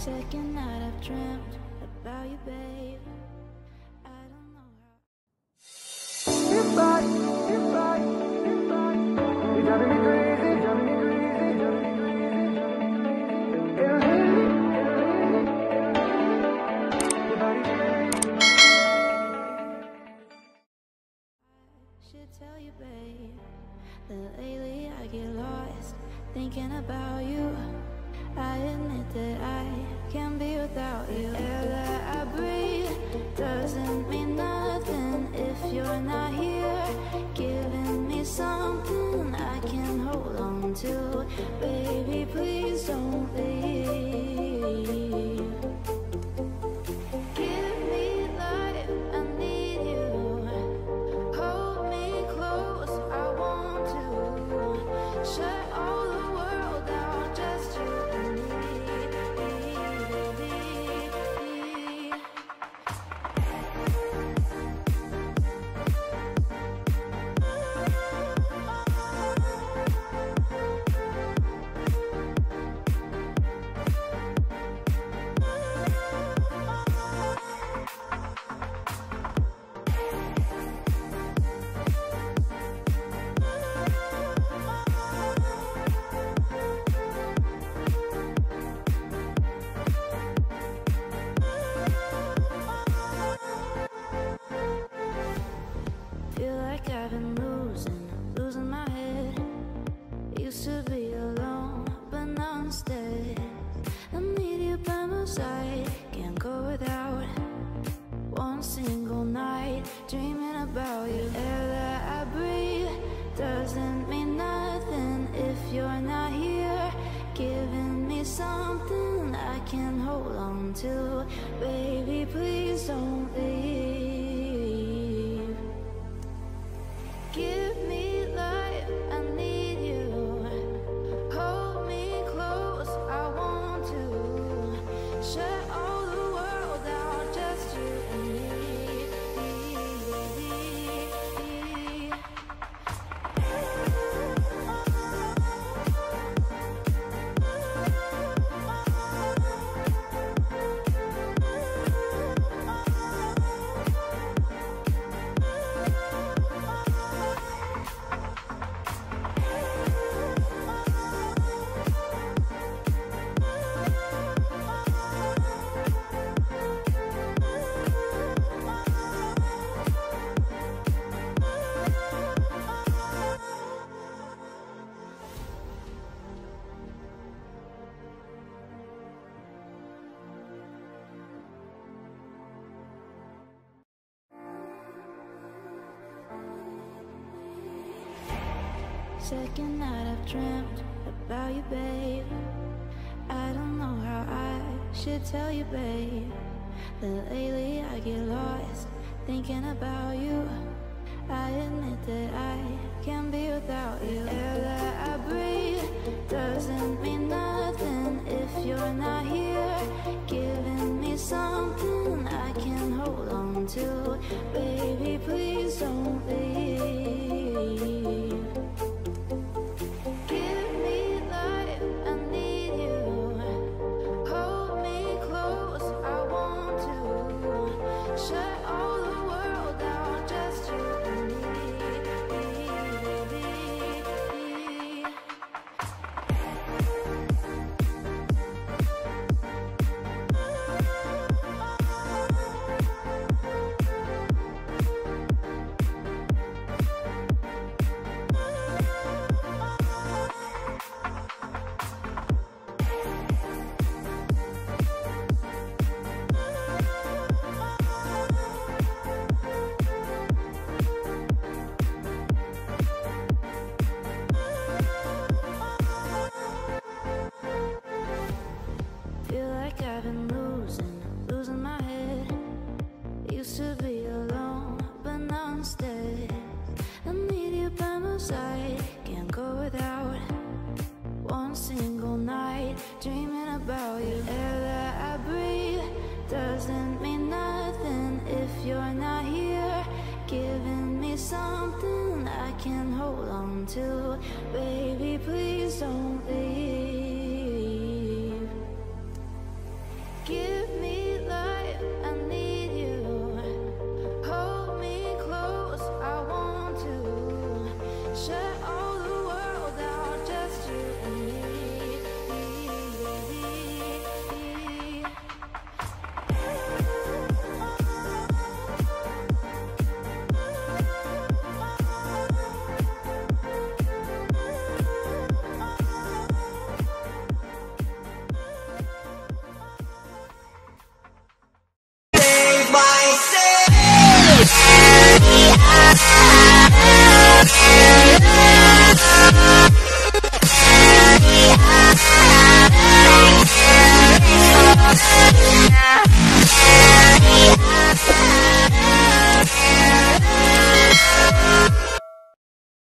Second night I've dreamt about you, babe. I don't know how. You're driving me crazy, you're driving me crazy, driving me crazy, driving me crazy. Your body's crazy. I should tell you, babe, that lately I get lost thinking about you. I admit that I can't be without you. Air that I breathe doesn't mean nothing if you're not here, giving me something I can hold on to. Baby, please don't leave. Give me life, I need you. Hold me close, I want to. Shut all the world out, just you and me. Feel like I've been losing my head. Used to be alone, but now instead I need you by my side. Can't go without one single night dreaming about you. Air that I breathe doesn't mean nothing if you're not here, giving me something I can hold on to. Baby, please don't leave. Give me life, I need you. Hold me close, I want to. Shut all the world out, just you and me. Second night I've dreamt about you, babe. I don't know how I should tell you, babe, that lately I get lost thinking about you. I admit that I can't be without you. Air that I breathe doesn't mean nothing if you're not here, giving me something I can hold on to. Baby, please don't leave. Give me life, I need you. Hold me close, I want to. Shut all the world out, just you and me. Feel like I've been losing my head. Used to be alone, but now instead I need you by my side. Can't go without one single night dreaming about you. Air that I breathe doesn't mean nothing if you're not here, giving me something I can hold on to. Baby, please don't leave.